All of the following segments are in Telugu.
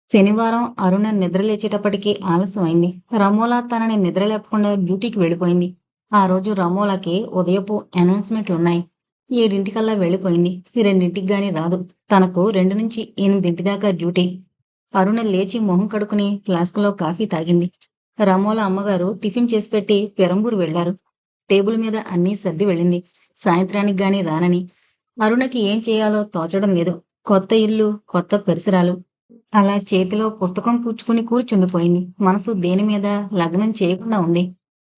శనివారం అరుణ నిద్రలేచేటప్పటికి ఆలస్యమైంది. రమోలా తనని నిద్రలేపకుండా డ్యూటీకి వెళ్ళిపోయింది. ఆ రోజు రమోలాకి ఉదయపు అనౌన్స్మెంట్లున్నాయి. 7:00కల్లా వెళ్ళిపోయింది. 2:00కి గాని రాదు. తనకు 2-8 దాకా డ్యూటీ. అరుణ లేచి మొహం కడుక్కుని ఫ్లాస్క్లో కాఫీ తాగింది. రమోలా అమ్మగారు టిఫిన్ చేసిపెట్టి పెరంబూరు వెళ్లారు. టేబుల్ మీద అన్నీ సర్ది వెళ్ళింది. సాయంత్రానికి గాని రానని. అరుణకి ఏం చేయాలో తోచడం లేదు. కొత్త ఇల్లు, కొత్త పరిసరాలు. అలా చేతిలో పుస్తకం పుచ్చుకుని కూర్చుండిపోయింది. మనసు దేనిమీద లగ్నం చేయకుండా ఉంది.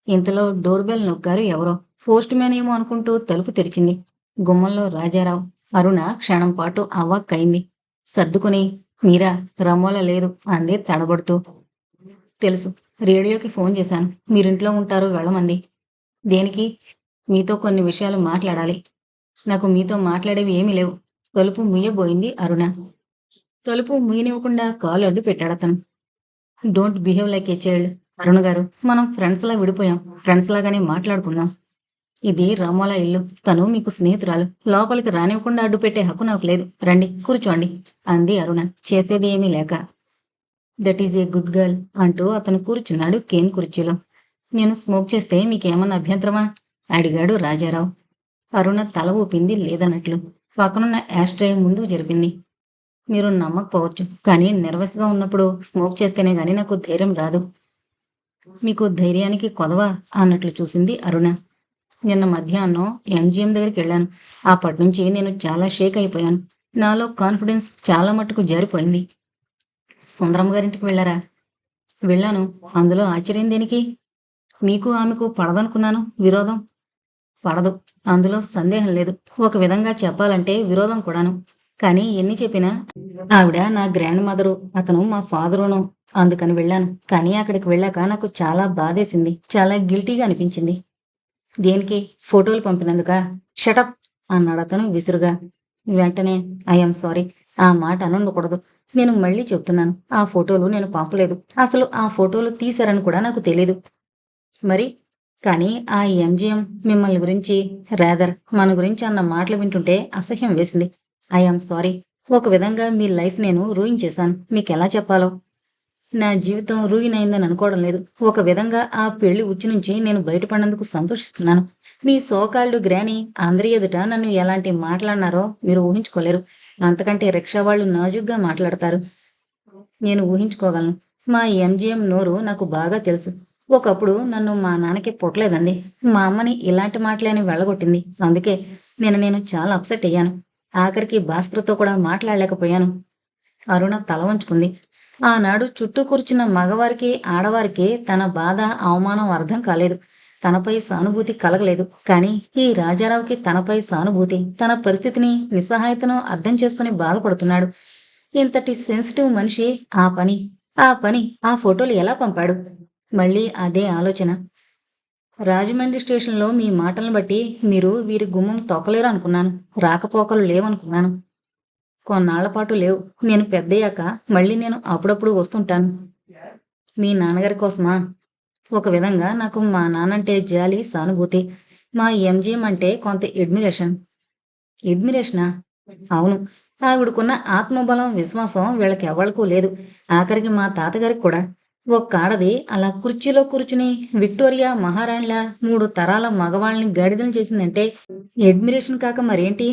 ఇంతలో డోర్ బెల్ నొక్కారు ఎవరో. పోస్ట్ మ్యాన్ ఏమో అనుకుంటూ తలుపు తెరిచింది. గుమ్మంలో రాజారావు. అరుణ క్షణం పాటు అవాక్కయింది. సర్దుకుని, మీరా? రమోల లేదు అంది తడబడుతూ. తెలుసు. రేడియోకి ఫోన్ చేశాను. మీరింట్లో ఉంటారో వెళ్ళమంది. దేనికి? మీతో కొన్ని విషయాలు మాట్లాడాలి. నాకు మీతో మాట్లాడేవి ఏమీ లేవు. తలుపు ముయ్యబోయింది అరుణ. తలుపు ముయ్యనివ్వకుండా కాలు అడ్డు పెట్టాడతను. Don't behave like a child. Aruna గారు, మనం ఫ్రెండ్స్ లా విడిపోయాం. ఫ్రెండ్స్ లాగానే మాట్లాడుకుందాం. ఇది రామోలా ఇల్లు. తను మీకు స్నేహితురాలు. లోపలికి రానివ్వకుండా అడ్డు పెట్టే హక్కు నాకు లేదు. రండి, కూర్చోండి అంది అరుణ చేసేది ఏమీ లేక. That is a good girl అంటూ అతను కూర్చున్నాడు కేన్ కుర్చీలో. నేను స్మోక్ చేస్తే మీకేమన్నా అభ్యంతరమా? అడిగాడు రాజారావు. అరుణ తల ఊపింది లేదన్నట్లు. పక్కనున్న యాస్ట్రే ముందుకు జరిపింది. మీరు నమ్మకపోవచ్చు, కానీ నెర్వస్గా ఉన్నప్పుడు స్మోక్ చేస్తేనే గాని నాకు ధైర్యం రాదు. మీకు ధైర్యానికి కొదవా అన్నట్లు చూసింది అరుణ. నిన్న మధ్యాహ్నం ఎంజిఎం దగ్గరికి వెళ్ళాను. అప్పటి నుంచి నేను చాలా షేక్ అయిపోయాను. నాలో కాన్ఫిడెన్స్ చాలా మట్టుకు జారిపోయింది. సుందరం గారింటికి వెళ్ళారా? వెళ్ళాను. అందులో ఆశ్చర్యం దేనికి? మీకు ఆమెకు పడదనుకున్నాను. విరోధం పడదు. అందులో సందేహం లేదు. ఒక విధంగా చెప్పాలంటే విరోధం కూడాను. కానీ ఎన్ని చెప్పినా ఆవిడ నా గ్రాండ్ మదరు, అతను మా ఫాదరును. అందుకని వెళ్ళాను. కానీ అక్కడికి వెళ్ళాక నాకు చాలా బాధేసింది. చాలా గిల్టీగా అనిపించింది. దేనికి? ఫోటోలు పంపినందుకా? షటప్ అన్నాడు అతను విసురుగా. వెంటనే ఐఎమ్ సారీ. ఆ మాట అనుండకూడదు. నేను మళ్ళీ చెప్తున్నాను. ఆ ఫోటోలు నేను పంపలేదు. అసలు ఆ ఫోటోలు తీశారని కూడా నాకు తెలీదు. మరి? కానీ ఆ ఎంజిఎం మిమ్మల్ని గురించి, రాదర్ మన గురించి అన్న మాటలు వింటుంటే అసహ్యం వేసింది. I'm sorry. ఒక విధంగా మీ లైఫ్ నేను రూయిన్ చేశాను. మీకెలా చెప్పాలో? నా జీవితం రూయిన్ అయిందని అనుకోవడం లేదు. ఒక విధంగా ఆ పెళ్లి ఉచ్చు నుంచి నేను బయటపడినందుకు సంతోషిస్తున్నాను. మీ సోకాల్డ్ గ్రాని అందరి ఎదుట నన్ను ఎలాంటి మాట్లాడినారో మీరు ఊహించుకోలేరు. అంతకంటే రిక్షా వాళ్ళు నాజుగ్గా మాట్లాడతారు. నేను ఊహించుకోగలను. మా ఎంజిఎం నోరు నాకు బాగా తెలుసు. ఒకప్పుడు నన్ను మా నాన్నకి పుట్టలేదండి. మా అమ్మని ఇలాంటి మాటలేని వెళ్ళగొట్టింది. అందుకే నేను చాలా అప్సెట్ అయ్యాను. ఆఖరికి భాస్కర్తో కూడా మాట్లాడలేకపోయాను. అరుణ తల వంచుకుంది. ఆనాడు చుట్టూ కూర్చున్న మగవారికి, ఆడవారికి తన బాధ, అవమానం అర్థం కాలేదు. తనపై సానుభూతి కలగలేదు. కానీ ఈ రాజారావుకి తనపై సానుభూతి, తన పరిస్థితిని, నిస్సహాయతను అర్థం చేసుకుని బాధపడుతున్నాడు. ఇంతటి సెన్సిటివ్ మనిషి ఆ పని ఆ ఫోటోలు ఎలా పంపాడు? మళ్ళీ అదే ఆలోచన. రాజమండ్రి స్టేషన్లో మీ మాటలను బట్టి మీరు వీరి గుమ్మం తొక్కలేరు అనుకున్నాను. రాకపోకలు లేవనుకున్నాను. కొన్నాళ్ల పాటు లేవు. నేను పెద్దయ్యాక మళ్ళీ నేను అప్పుడప్పుడు వస్తుంటాను. మీ నాన్నగారి కోసమా? ఒక విధంగా నాకు మా నాన్నంటే జాలి, సానుభూతి. మా ఎంజిఎం అంటే కొంత ఎడ్మిరేషన్. ఎడ్మిరేషనా? అవును. ఆవిడకున్న ఆత్మబలం, విశ్వాసం వీళ్ళకెవ్వళ్ళకూ లేదు. ఆఖరికి మా తాతగారికి కూడా. ఒక్కాడది అలా కుర్చీలో కూర్చుని విక్టోరియా మహారాణిలా 3 తరాల మగవాళ్ళని గాడిదలు చేసిందంటే ఎడ్మిరేషన్ కాక మరేంటి?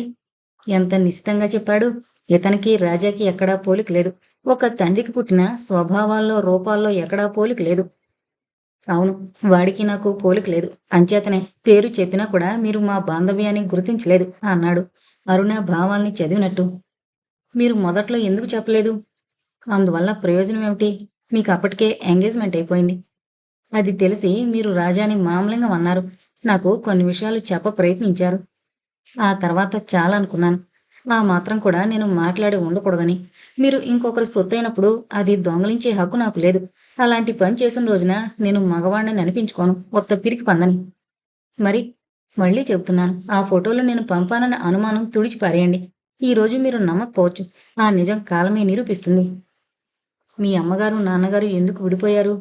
ఎంత నిశితంగా చెప్పాడు. ఇతనికి రాజాకి ఎక్కడా పోలిక లేదు. ఒక తండ్రికి పుట్టిన స్వభావాల్లో, రూపాల్లో ఎక్కడా పోలిక లేదు. అవును, వాడికి నాకు పోలిక లేదు. అంచేతనే పేరు చెప్పినా కూడా మీరు మా బాంధవ్యాన్ని గుర్తించలేదు అన్నాడు అరుణ భావాల్ని చదివినట్టు. మీరు మొదట్లో ఎందుకు చెప్పలేదు? అందువల్ల ప్రయోజనం ఏమిటి? మీకు అప్పటికే ఎంగేజ్మెంట్ అయిపోయింది. అది తెలిసి మీరు రాజాని మామూలంగా అన్నారు. నాకు కొన్ని విషయాలు ప్రయత్నించారు. ఆ తర్వాత చాలా అనుకున్నాను. ఆ మాత్రం కూడా నేను మాట్లాడి ఉండకూడదని. మీరు ఇంకొకరి సొత్తైనప్పుడు అది దొంగలించే హక్కు నాకు లేదు. అలాంటి పని చేసిన రోజున నేను మగవాణ్ణని అనిపించుకోను. ఒత్త పిరికి పందని. మరి మళ్ళీ చెబుతున్నాను. ఆ ఫోటోలు నేను పంపానన్న అనుమానం తుడిచిపారేయండి. ఈరోజు మీరు నమ్మకపోవచ్చు. ఆ నిజం కాలమే నిరూపిస్తుంది. మీ అమ్మగారు, నాన్నగారు ఎందుకు విడిపోయారు?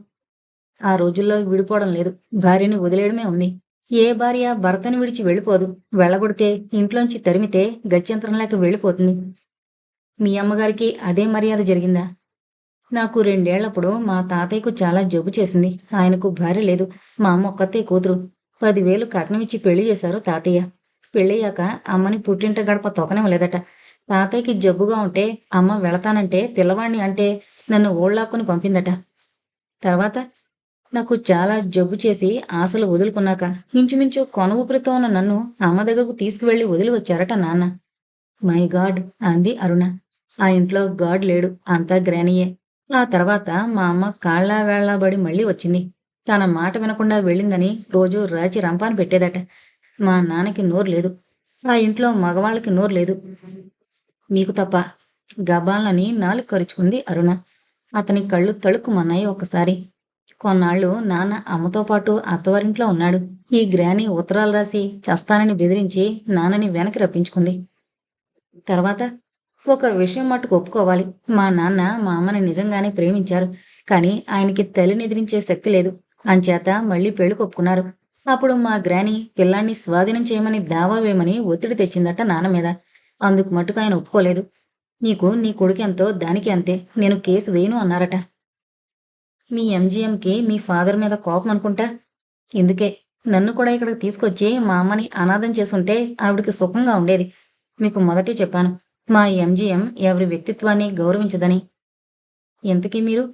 ఆ రోజుల్లో విడిపోవడం లేదు. భార్యని వదిలేయడమే ఉంది. ఏ భార్య భర్తని విడిచి వెళ్ళిపోదు. వెళ్ళగొడితే, ఇంట్లోంచి తరిమితే గత్యంతరం లేక వెళ్ళిపోతుంది. మీ అమ్మగారికి అదే మర్యాద జరిగిందా? నాకు 2 ఏళ్లప్పుడు మా తాతయ్యకు చాలా జబ్బు చేసింది. ఆయనకు భార్య లేదు. మా అమ్మ ఒక్కతే కూతురు. 10,000 కట్నం ఇచ్చి పెళ్లి చేశారు తాతయ్య. పెళ్ళయ్యాక అమ్మని పుట్టింట గడప తొక్కనివ్వలేదట. తాతయ్యకి జబ్బుగా ఉంటే అమ్మ వెళతానంటే పిల్లవాణ్ణి అంటే నన్ను ఓళ్లాక్కుని పంపిందట. తర్వాత నాకు చాలా జబ్బు చేసి ఆశలు వదులుకున్నాక ఇంచుమించు కొన ఊపిరితో ఉన్న నన్ను అమ్మ దగ్గరకు తీసుకువెళ్లి వదిలి వచ్చారట నాన్న. మై గాడ్ అంది అరుణ. ఆ ఇంట్లో గాడ్ లేడు, అంతా గ్రానీయే. ఆ తర్వాత మా అమ్మ కాళ్ళ వేళ్లాబడి మళ్ళీ వచ్చింది. తన మాట వినకుండా వెళ్ళిందని రోజు రాచి రంపాన పెట్టేదట. మా నాన్నకి నోరు లేదు. ఆ ఇంట్లో మగవాళ్ళకి నోరు లేదు, మీకు తప్ప. గబాలని నాలుగు కరుచుకుంది అరుణ. అతని కళ్ళు తళుక్కుమన్నాయి ఒకసారి. కొన్నాళ్ళు నాన్న అమ్మతో పాటు అత్తవారింట్లో ఉన్నాడు. ఈ గ్రాని ఉత్తరాలు రాసి చస్తానని బెదిరించి నాన్నని వెనక్కి రప్పించుకుంది. తర్వాత ఒక విషయం మట్టుకు ఒప్పుకోవాలి. మా నాన్న మా అమ్మని నిజంగానే ప్రేమించారు. కానీ ఆయనకి తల్లిని ఎదిరించే శక్తి లేదు. అంచేత మళ్ళీ పెళ్లికి ఒప్పుకున్నారు. అప్పుడు మా గ్రాని పిల్లాన్ని స్వాధీనం చేయమని దావా వేయమని ఒత్తిడి తెచ్చిందట నాన్న మీద. అందుకు మట్టుకు ఆయన ఒప్పుకోలేదు. నీకు నీ కొడుకెంతో దానికి అంతే, నేను కేసు వేయను అన్నారట. మీ ఎంజీఎంకి మీ ఫాదర్ మీద కోపం అనుకుంటా. ఇందుకే నన్ను కూడా ఇక్కడికి తీసుకొచ్చి మా అమ్మని అనాథం చేసుంటే ఆవిడికి సుఖంగా ఉండేది. మీకు మొదటే చెప్పాను, మా ఎంజీఎం ఎవరి వ్యక్తిత్వాన్ని గౌరవించదని. ఇంతకీ మీరు?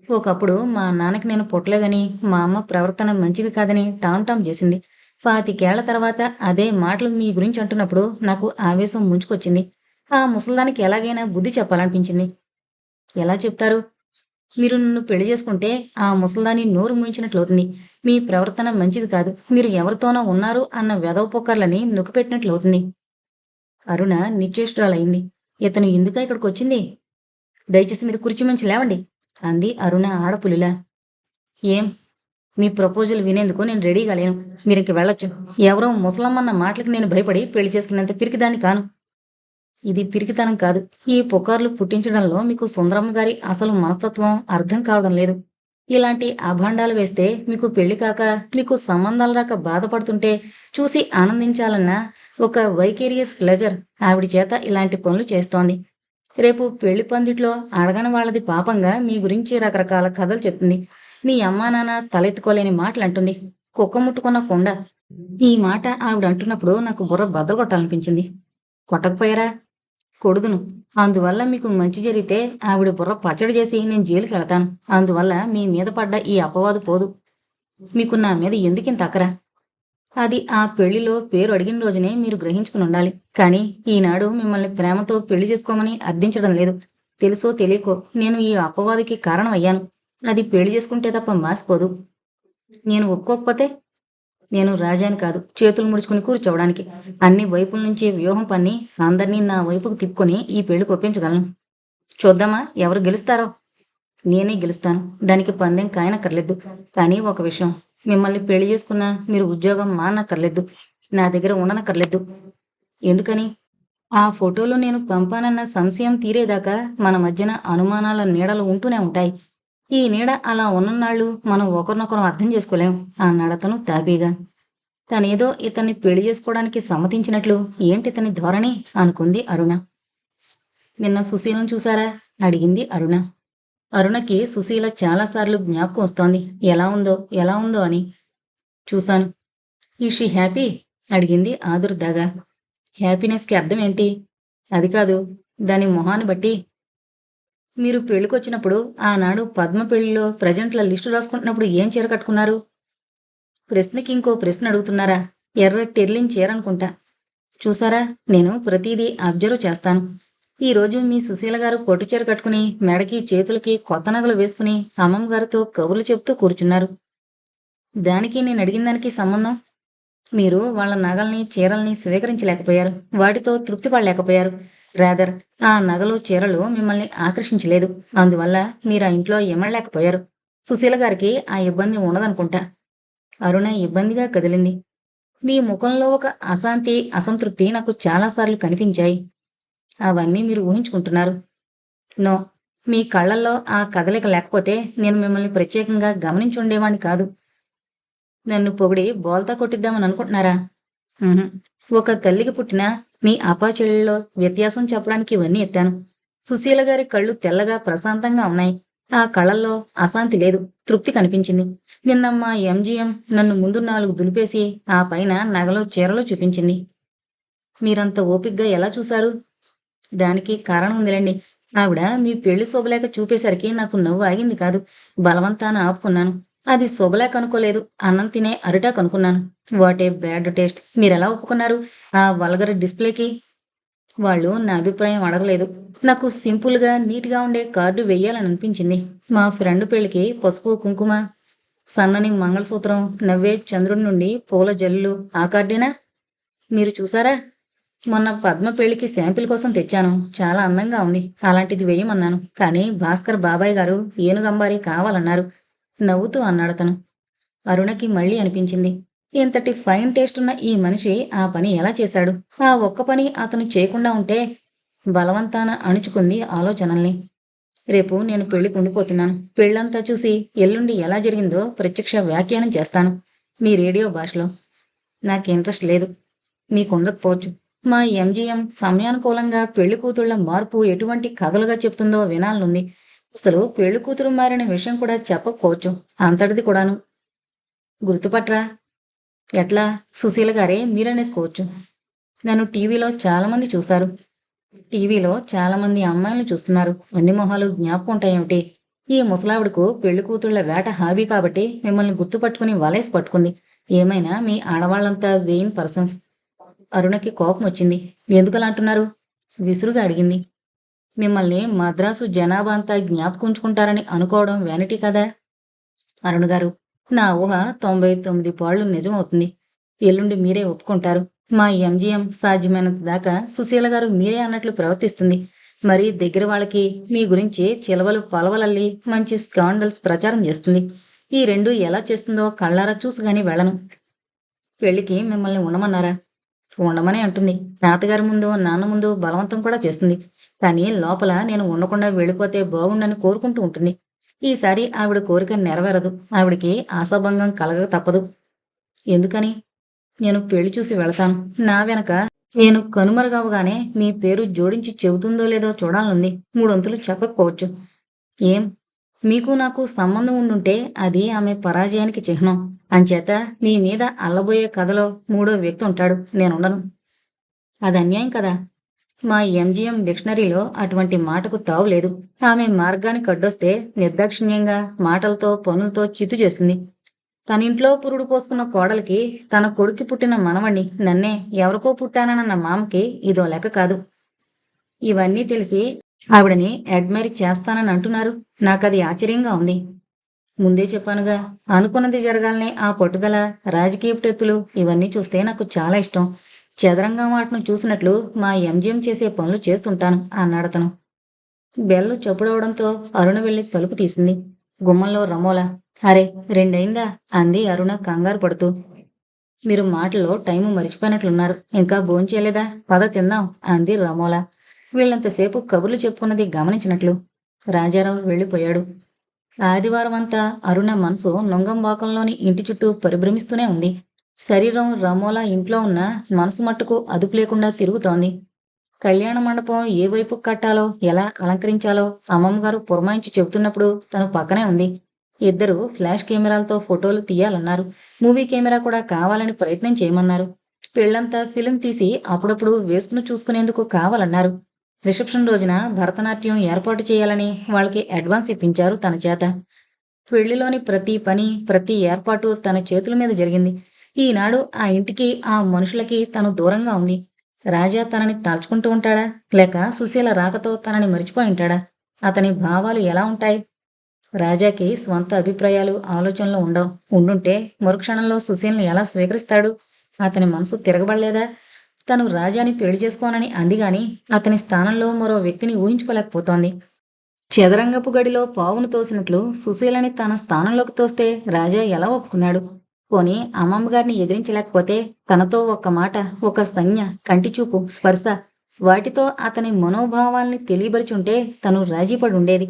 ఒకప్పుడు మా నాన్నకి నేను పుట్టలేదని, మా అమ్మ ప్రవర్తన మంచిది కాదని టామ్ చేసింది. 25 ఏళ్ల తర్వాత అదే మాటలు మీ గురించి అంటున్నప్పుడు నాకు ఆవేశం ముంచుకొచ్చింది. ఆ ముసల్దానికి ఎలాగైనా బుద్ధి చెప్పాలనిపించింది. ఎలా చెప్తారు? మీరు నన్ను పెళ్లి చేసుకుంటే ఆ ముసల్దాని నోరు మూయించినట్లవుతుంది. మీ ప్రవర్తన మంచిది కాదు, మీరు ఎవరితోనో ఉన్నారు అన్న వెధవ పుకార్లని నొక్కిపెట్టినట్లవుతుంది. అరుణ నిశ్చేష్టురాలైంది. ఇతను ఎందుక ఇక్కడికొచ్చింది? దయచేసి మీరు కుర్చీ నుంచి లేవండి అంది అరుణ ఆడపులిలా. ఏం? మీ ప్రపోజల్ వినేందుకు నేను రెడీగా లేను. మీరింక వెళ్ళొచ్చు. ఎవరో ముసలమ్మన్న మాటలకి నేను భయపడి పెళ్లి చేసుకున్నంత పిరికిదాన్ని కాను. ఇది పిరికితనం కాదు. ఈ పుకార్లు పుట్టించడంలో మీకు సుందరమ్మ గారి అసలు మనస్తత్వం అర్థం కావడం లేదు. ఇలాంటి అభాండాలు వేస్తే మీకు పెళ్లి కాక మీకు సంబంధాలు రాక బాధపడుతుంటే చూసి ఆనందించాలన్న ఒక వైకేరియస్ ప్లెజర్ ఆవిడ చేత ఇలాంటి పనులు చేస్తోంది. రేపు పెళ్లి పందిట్లో అడగని వాళ్ళది పాపంగా మీ గురించి రకరకాల కథలు చెప్తుంది. మీ అమ్మా నాన్న తలెత్తుకోలేని మాటలు అంటుంది. కుక్క ముట్టుకున్న కొండ. ఈ మాట ఆవిడ అంటున్నప్పుడు నాకు బుర్ర బద్దలు కొట్టాలనిపించింది. కొట్టకపోయారా? కొడుదును. అందువల్ల మీకు మంచి జరిగితే ఆవిడ బుర్ర పచ్చడి చేసి నేను జైలుకి వెళతాను. అందువల్ల మీ మీద పడ్డ ఈ అపవాదు పోదు. మీకు నా మీద ఎందుకింత అక్కరా? అది ఆ పెళ్లిలో పేరు అడిగిన రోజునే మీరు గ్రహించుకుని ఉండాలి. కానీ ఈనాడు మిమ్మల్ని ప్రేమతో పెళ్లి చేసుకోమని అర్థించడం లేదు. తెలుసో తెలియకో నేను ఈ అపవాదికి కారణం అయ్యాను. అది పెళ్లి చేసుకుంటే తప్ప మాసిపోదు. నేను ఒప్పుకోకపోతే? నేను రాజాని కాదు, చేతులు ముడుచుకుని కూర్చోవడానికి. అన్ని వైపుల నుంచి వ్యూహం పన్ని అందరినీ నా వైపుకు తిప్పుకొని ఈ పెళ్లికి ఒప్పించగలను. చూద్దామా ఎవరు గెలుస్తారో? నేనే గెలుస్తాను. దానికి పందెం కాయనక్కర్లేదు. కానీ ఒక విషయం, మిమ్మల్ని పెళ్లి చేసుకున్నా మీరు ఉద్యోగం మానక్కర్లేదు, నా దగ్గర ఉండనక్కర్లేదు. ఎందుకని? ఆ ఫోటోలో నేను పంపానన్న సంశయం తీరేదాకా మన మధ్యన అనుమానాల నీడలు ఉంటూనే ఉంటాయి. ఈ నీడ అలా ఉన్ననాళ్ళు మనం ఒకరినొకరం అర్థం చేసుకోలేం అన్నాడతను తాపీగా. తనేదో ఇతన్ని పెళ్లి చేసుకోవడానికి సమ్మతించినట్లు ఏంటితని ధోరణి అనుకుంది అరుణ. నిన్న సుశీలను చూసారా? అడిగింది అరుణ. అరుణకి సుశీల చాలాసార్లు జ్ఞాపకం వస్తోంది. ఎలా ఉందో అని. చూశాను. Is she happy? అడిగింది ఆదుర్దాగా. హ్యాపీనెస్కి అర్థం ఏంటి? అది కాదు, దాని మొహాన్ని బట్టి. మీరు పెళ్లికొచ్చినప్పుడు ఆనాడు పద్మ పెళ్లిలో ప్రజెంట్ల లిస్టు రాసుకుంటున్నప్పుడు ఏం చీర కట్టుకున్నారు? ప్రశ్నకి ఇంకో ప్రశ్న అడుగుతున్నారా? ఎర్ర టెర్లిన్ చీర అనుకుంటా. చూసారా, నేను ప్రతిదీ అబ్జర్వ్ చేస్తాను. ఈరోజు మీ సుశీల గారు పొట్టు చీర కట్టుకుని మెడకి చేతులకి కొత్త నగలు వేసుకుని అమ్మమ్మ గారితో కబుర్లు చెప్తూ కూర్చున్నారు. దానికి నేను అడిగిన దానికి సంబంధం? మీరు వాళ్ళ నగల్ని చీరల్ని స్వీకరించలేకపోయారు, వాటితో తృప్తి పడలేకపోయారు. రాదర్ ఆ నగలు చీరలు మిమ్మల్ని ఆకర్షించలేదు. అందువల్ల మీరు ఆ ఇంట్లో ఎమడలేకపోయారు. సుశీల గారికి ఆ ఇబ్బంది ఉండదనుకుంటా. అరుణ ఇబ్బందిగా కదిలింది. మీ ముఖంలో ఒక అశాంతి అసంతృప్తి నాకు చాలాసార్లు కనిపించాయి. అవన్నీ మీరు ఊహించుకుంటున్నారు. నో, మీ కళ్ళల్లో ఆ కదలిక లేకపోతే నేను మిమ్మల్ని ప్రత్యేకంగా గమనించి ఉండేవాణ్ణి కాదు. నన్ను పొగిడి బోల్తా కొట్టిద్దామని అనుకుంటున్నారా? ఒక తల్లికి పుట్టిన మీ అపాచెల్లెల్లో వ్యత్యాసం చెప్పడానికి ఇవన్నీ ఎత్తాను. సుశీల గారి కళ్ళు తెల్లగా ప్రశాంతంగా ఉన్నాయి. ఆ కళ్ళల్లో అశాంతి లేదు, తృప్తి కనిపించింది. నిన్న మా ఎంజీఎం నన్ను ముందు 4 దులిపేసి ఆ పైన నగలు చీరలు చూపించింది. మీరంత ఓపిగ్గా ఎలా చూశారు? దానికి కారణం ఉందిలేండి. ఆవిడ మీ పెళ్లి శుభలేఖ చూపేసరికి నాకు నవ్వు ఆగింది కాదు. బలవంతాన ఆపుకున్నాను. అది శుభలేఖ అనుకోలేదు. అన్నం తినే అరిటాకు అనుకున్నాను. What a bad taste! మీరెలా ఒప్పుకున్నారు ఆ వల్గర్ డిస్‌ప్లేకి? వాళ్ళు నా అభిప్రాయం అడగలేదు. నాకు సింపుల్‌గా, నీట్‌గా ఉండే కార్డు వెయ్యాలని అనిపించింది. మా ఫ్రెండ్ పెళ్లికి పసుపు, కుంకుమ, సన్నని మంగళసూత్రం, నవ్వే చంద్రుడి నుండి పూల జల్లులు ఆ కార్డేనా? మీరు చూసారా? మొన్న పద్మ పెళ్లికి శాంపిల్ కోసం తెచ్చాను. చాలా అందంగా ఉంది. అలాంటిది వేయమన్నాను. కానీ భాస్కర్ బాబాయ్ గారు ఏనుగంబారి కావాలన్నారు. నవ్వుతూ అన్నాడతను. అరుణకి మళ్ళీ అనిపించింది. ఇంతటి ఫైన్ టేస్ట్ ఉన్న ఈ మనిషి ఆ పని ఎలా చేశాడు? ఆ ఒక్క పని అతను చేయకుండా ఉంటే బలవంతాన అణుచుకుంది ఆలోచనల్ని. రేపు నేను పెళ్లికి ఉండిపోతున్నాను. పెళ్ళంతా చూసి ఎల్లుండి ఎలా జరిగిందో ప్రత్యక్ష వ్యాఖ్యానం చేస్తాను. మీ రేడియో భాషలో. నాకు ఇంట్రెస్ట్ లేదు. మీకుండకపోవచ్చు. మా ఎంజీఎం సమయానుకూలంగా పెళ్లి కూతుళ్ల మార్పు ఎటువంటి కథలుగా చెప్తుందో వినాలనుంది. అసలు పెళ్లి కూతురు మారిన విషయం కూడా చెప్పకపోవచ్చు. అంతటిది కూడాను. గుర్తుపట్రా? ఎట్లా? సుశీల గారే మీరనేసుకోవచ్చు. నన్ను టీవీలో చాలామంది చూశారు. టీవీలో చాలామంది అమ్మాయిలను చూస్తున్నారు. అన్ని మొహాలు జ్ఞాపకం ఉంటాయేమిటి? ఈ ముసలావిడకు పెళ్లి కూతుళ్ల వేట హాబీ కాబట్టి మిమ్మల్ని గుర్తుపట్టుకుని వలేసి పట్టుకుంది. ఏమైనా మీ ఆడవాళ్ళంతా వెయిన్ పర్సన్స్. అరుణకి కోపం వచ్చింది. ఎందుకలా అంటున్నారు? విసురుగా అడిగింది. మిమ్మల్ని మద్రాసు జనాభా అంతా జ్ఞాపకుంచుకుంటారని అనుకోవడం వ్యానిటీ కదా? అరుణ్ గారు, నా ఊహ 99 పాళ్ళు నిజమవుతుంది. ఎల్లుండి మీరే ఒప్పుకుంటారు. మా ఎంజీఎం సాధ్యమైనంత దాకా సుశీల గారు మీరే అన్నట్లు ప్రవర్తిస్తుంది. మరి దగ్గర వాళ్ళకి మీ గురించి చిలవలు పలవలల్లి మంచి స్కాండల్స్ ప్రచారం చేస్తుంది. ఈ రెండు ఎలా చేస్తుందో కళ్ళారా చూసిగాని వెళ్ళను. పెళ్లికి మిమ్మల్ని ఉండమన్నారా? ఉండమనే అంటుంది. తాతగారి ముందు, నాన్న ముందు బలవంతం కూడా చేస్తుంది. కానీ లోపల నేను ఉండకుండా వెళ్ళిపోతే బాగుండని కోరుకుంటూ ఉంటుంది. ఈసారి ఆవిడ కోరిక నెరవేరదు. ఆవిడికి ఆశాభంగం కలగక తప్పదు. ఎందుకని? నేను పెళ్లి చూసి వెళతాను. నా వెనక నేను కనుమరుగవగానే మీ పేరు జోడించి చెబుతుందో లేదో చూడాలనుంది. మూడొంతులు చెప్పకపోవచ్చు. ఏం? మీకు నాకు సంబంధం ఉండుంటే అది ఆమె పరాజయానికి చిహ్నం. అంచేత మీ మీద అల్లబోయే కథలో మూడో వ్యక్తి ఉంటాడు. నేనుండను. అది అన్యాయం కదా? మా ఎంజీఎం డిక్షనరీలో అటువంటి మాటకు తావు లేదు. ఆమె మార్గానికి అడ్డొస్తే నిర్దాక్షిణ్యంగా మాటలతో పనులతో చిత్తు చేస్తుంది. తనింట్లో పురుడు పోసుకున్న కోడలికి తన కొడుక్కి పుట్టిన మనవణ్ణి నన్నే ఎవరికో పుట్టానన్న మామకి ఇదో లెక్క కాదు. ఇవన్నీ తెలిసి ఆవిడని అడ్మైర్ చేస్తానని అంటున్నారు. నాకది ఆశ్చర్యంగా ఉంది. ముందే చెప్పానుగా, అనుకున్నది జరగాలనే ఆ పట్టుదల, రాజకీయపు టెత్తులు ఇవన్నీ చూస్తే నాకు చాలా ఇష్టం. చదరంగం ఆటను చూసినట్లు మా ఎంజీఎం చేసే పనులు చేస్తుంటాను అన్నాడతను. బెల్లు చప్పుడవడంతో అరుణ వెళ్ళి తలుపు తీసింది. గుమ్మంలో రమోల. అరే, 2 అయిందా? అంది అరుణ కంగారు పడుతూ. మీరు మాటల్లో టైము మరిచిపోయినట్లున్నారు. ఇంకా భోంచేయలేదా? పద తిందాం అంది రమోల. వీళ్ళంతసేపు కబుర్లు చెప్పుకున్నది గమనించినట్లు. రాజారావు వెళ్ళిపోయాడు. ఆదివారం అంతా అరుణ మనసు నుంగంబాకంలోని ఇంటి చుట్టూ పరిభ్రమిస్తూనే ఉంది. శరీరం రమోలా ఇంట్లో ఉన్న మనసు మట్టుకు అదుపు లేకుండా తిరుగుతోంది. కళ్యాణ మండపం ఏ వైపు కట్టాలో, ఎలా అలంకరించాలో అమ్మమ్మగారు పురమాయించి చెబుతున్నప్పుడు తను పక్కనే ఉంది. ఇద్దరు ఫ్లాష్ కెమెరాలతో ఫోటోలు తీయాలన్నారు. మూవీ కెమెరా కూడా కావాలని ప్రయత్నం చేయమన్నారు. పెళ్లంతా ఫిలిం తీసి అప్పుడప్పుడు వేసుకుని చూసుకునేందుకు కావాలన్నారు. రిసెప్షన్ రోజున భరతనాట్యం ఏర్పాటు చేయాలని వాళ్ళకి అడ్వాన్స్ ఇప్పించారు తన చేత. పెళ్లిలోని ప్రతి పని, ప్రతి ఏర్పాటు తన చేతుల మీద జరిగింది. ఈనాడు ఆ ఇంటికి, ఆ మనుషులకి తను దూరంగా ఉంది. రాజా తనని తలుచుకుంటూ ఉంటాడా? లేక సుశీల రాకతో తనని మరిచిపోయి ఉంటాడా? అతని భావాలు ఎలా ఉంటాయి? రాజాకి స్వంత అభిప్రాయాలు, ఆలోచనలు ఉండవు. ఉండుంటే మరుక్షణంలో సుశీల్ని ఎలా స్వీకరిస్తాడు? అతని మనసు తిరగబడలేదా? తను రాజాని పెళ్లి చేసుకోనని అందిగాని అతని స్థానంలో మరో వ్యక్తిని ఊహించుకోలేకపోతోంది. చదరంగపు గడిలో పావును తోసినట్లు సుశీలని తన స్థానంలోకి తోస్తే రాజా ఎలా ఒప్పుకున్నాడు? పోనీ అమ్మమ్మగారిని ఎదిరించలేకపోతే తనతో ఒక్క మాట, ఒక సంజ్ఞ, కంటిచూపు, స్పర్శ, వాటితో అతని మనోభావాల్ని తెలియబరిచుంటే తను రాజీపడి ఉండేది.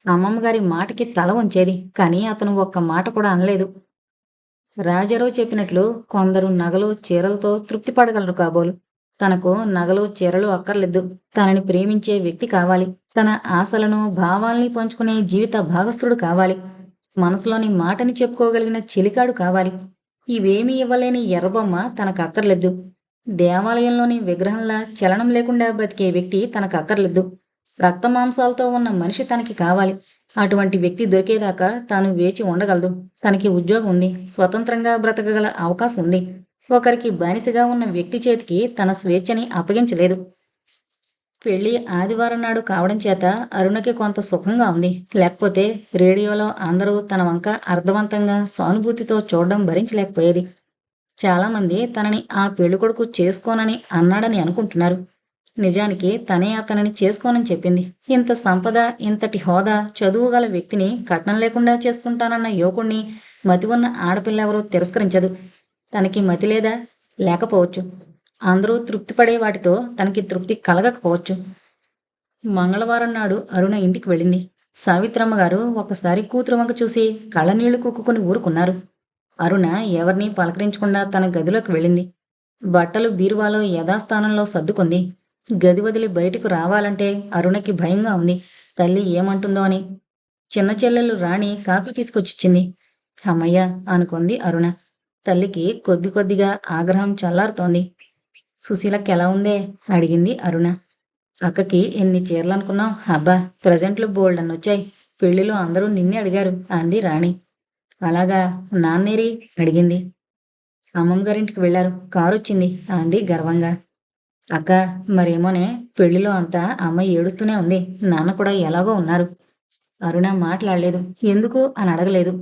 అమ్మమ్మగారి మాటకి తల వంచేది. కానీ అతను ఒక్క మాట కూడా అనలేదు. రాజారావు చెప్పినట్లు కొందరు నగలు, చీరలతో తృప్తి పడగలరు కాబోలు. తనకు నగలు చీరలు అక్కర్లేదు. తనని ప్రేమించే వ్యక్తి కావాలి. తన ఆశలను భావాల్ని పంచుకునే జీవిత భాగస్థుడు కావాలి. మనసులోని మాటని చెప్పుకోగలిగిన చెలికాడు కావాలి. ఇవేమీ ఇవ్వలేని ఎర్రబొమ్మ తనకక్కర్లేదు. దేవాలయంలోని విగ్రహంలా చలనం లేకుండా బతికే వ్యక్తి తనకక్కర్లేదు. రక్తమాంసాలతో ఉన్న మనిషి తనకి కావాలి. అటువంటి వ్యక్తి దొరికేదాకా తాను వేచి ఉండగలదు. తనకి ఉద్యోగం ఉంది. స్వతంత్రంగా బ్రతకగల అవకాశం ఉంది. ఒకరికి బానిసగా ఉన్న వ్యక్తి చేతికి తన స్వేచ్ఛని అప్పగించలేదు. పెళ్లి ఆదివారం నాడు కావడం చేత అరుణకి కొంత సుఖంగా ఉంది. లేకపోతే రేడియోలో అందరూ తన వంక అర్థవంతంగా సానుభూతితో చూడడం భరించలేకపోయేది. చాలామంది తనని ఆ పెళ్ళికొడుకు చేసుకోనని అన్నాడని అనుకుంటున్నారు. నిజానికి తనే అతనిని చేసుకోనని చెప్పింది. ఇంత సంపద, ఇంతటి హోదా, చదువు గల వ్యక్తిని కట్నం లేకుండా చేసుకుంటానన్న యువకుణ్ణి మతి ఉన్న ఆడపిల్ల ఎవరూ తిరస్కరించదు. తనకి మతి లేదా? లేకపోవచ్చు. అందరూ తృప్తిపడే వాటితో తనకి తృప్తి కలగకపోవచ్చు. మంగళవారం నాడు అరుణ ఇంటికి వెళ్ళింది. సావిత్రమ్మ గారు ఒకసారి కూతురు వంక చూసి కళ్ళనీళ్లు కుక్కుని ఊరుకున్నారు. అరుణ ఎవరినీ పలకరించకుండా తన గదిలోకి వెళ్ళింది. బట్టలు బీరువాలో యథాస్థానంలో సర్దుకుంది. గది వదిలి బయటకు రావాలంటే అరుణకి భయంగా ఉంది. తల్లి ఏమంటుందో అని. చిన్న చెల్లెలు రాణి కాఫీ తీసుకొచ్చిచ్చింది. అమ్మయ్య అనుకుంది అరుణ. తల్లికి కొద్ది కొద్దిగా ఆగ్రహం చల్లారుతోంది. సుశీలకి ఎలా ఉందే అడిగింది అరుణ. అక్కకి ఎన్ని చీరలు అనుకున్నావు? అబ్బా, ప్రజెంట్లు బోల్డన్ వచ్చాయి. పెళ్లిలో అందరూ నిన్నే అడిగారు అంది రాణి. అలాగా, నాన్నేరి అడిగింది. అమ్మమ్మ గారింటికి వెళ్లారు, కారు వచ్చింది అంది గర్వంగా. అక్క, మరేమోనే, పెళ్లిలో అంతా అమ్మ ఏడుస్తూనే ఉంది. నాన్న కూడా ఎలాగో ఉన్నారు. అరుణ మాట్లాడలేదు. ఎందుకు అని అడగలేదు.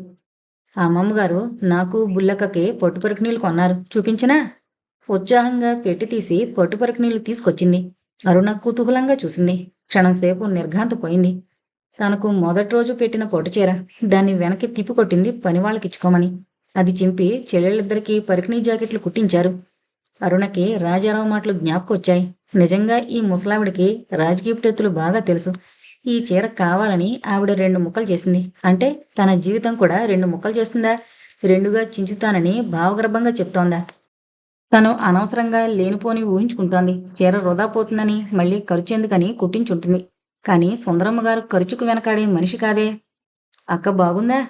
అమ్మమ్మ గారు నాకు బుల్లక్కకి పొట్టుపరికి నీళ్ళు కొన్నారు, చూపించినా? ఉత్సాహంగా పెట్టి తీసి పొట్టుపరికి నీళ్లు తీసుకొచ్చింది. అరుణ కుతూహలంగా చూసింది. క్షణంసేపు నిర్ఘాంతపోయింది. తనకు మొదటి రోజు పెట్టిన పొట్టుచీర, దాన్ని వెనక్కి తిప్పికొట్టింది పనివాళ్ళకిచ్చుకోమని. అది చింపి చెల్లెళ్ళిద్దరికీ పరికిణీ జాకెట్లు కుట్టించారు. అరుణకి రాజారావు మాటలు జ్ఞాపకొచ్చాయి. నిజంగా ఈ ముసలావిడికి రాజకీయపుటెత్తులు బాగా తెలుసు. ఈ చీర కావాలని ఆవిడ 2 ముక్కలు చేసింది. అంటే తన జీవితం కూడా 2 ముక్కలు చేస్తుందా? 2గా చించుతానని భావగర్భంగా చెప్తోందా? తను అనవసరంగా లేనిపోని ఊహించుకుంటోంది. చీర వృధా పోతుందని, మళ్ళీ ఖర్చెందుకని కుట్టించుంటుంది. కానీ సుందరమ్మ గారు ఖర్చుకు వెనకాడే మనిషి కాదే. అక్క బాగుందా?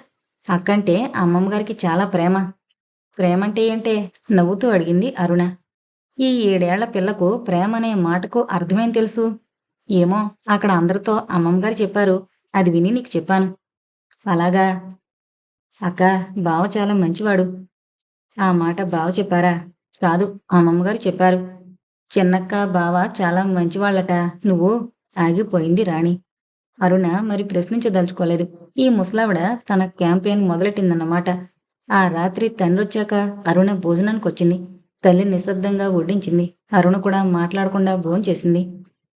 అక్కంటే అమ్మమ్మగారికి చాలా ప్రేమ. ప్రేమంటే ఏంటే? నవ్వుతూ అడిగింది అరుణ. ఈ 7 ఏళ్ల పిల్లకు ప్రేమనే మాటకు అర్థమేం తెలుసు? ఏమో, అక్కడ అందరితో అమ్మమ్మగారు చెప్పారు. అది విని నీకు చెప్పాను. అలాగా? అక్క, బావ చాలా మంచివాడు. ఆ మాట బావ చెప్పారా? కాదు, అమ్మమ్మగారు చెప్పారు. చిన్నక్క, బావ చాలా మంచివాళ్ళట. నువ్వు ఆగిపోయింది రాణి. అరుణ మరి ప్రశ్నించదలుచుకోలేదు. ఈ ముసలావిడ తన క్యాంపెయిన్ మొదలెట్టిందన్నమాట. ఆ రాత్రి తండ్రొచ్చాక అరుణ భోజనానికొచ్చింది. తల్లి నిశ్శబ్దంగా వడ్డించింది. అరుణ కూడా మాట్లాడకుండా భోంచేసింది.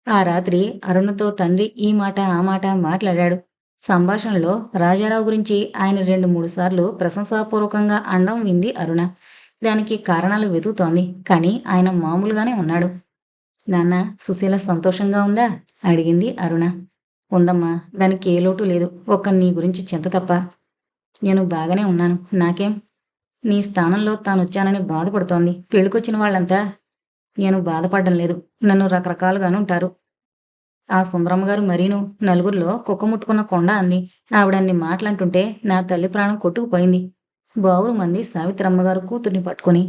ఆ రాత్రి అరుణతో తండ్రి ఈ మాట ఆ మాట మాట్లాడాడు. సంభాషణలో రాజారావు గురించి ఆయన 2-3 సార్లు ప్రశంసాపూర్వకంగా అనడం వింది అరుణ. దానికి కారణాలు వెతుకుతోంది. కానీ ఆయన మామూలుగానే ఉన్నాడు. నాన్న, సుశీల సంతోషంగా ఉందా అడిగింది అరుణ. ఉందమ్మా, దానికి ఏ లోటు లేదు. ఒక్క నీ గురించి చింత తప్ప. నేను బాగానే ఉన్నాను. నాకేం? నీ స్థానంలో తానొచ్చానని బాధపడుతోంది. పెళ్ళికొచ్చిన వాళ్ళంతా. నేను బాధపడడం లేదు. నన్ను రకరకాలుగాను ఉంటారు. ఆ సుందరమ్మగారు మరీను నలుగురిలో కుక్క ముట్టుకున్న కొండ అంది. ఆవిడన్ని మాటలంటుంటే నా తల్లి ప్రాణం కొట్టుకుపోయింది. బావురు మంది సావిత్రమ్మగారు కూతుర్ని పట్టుకుని.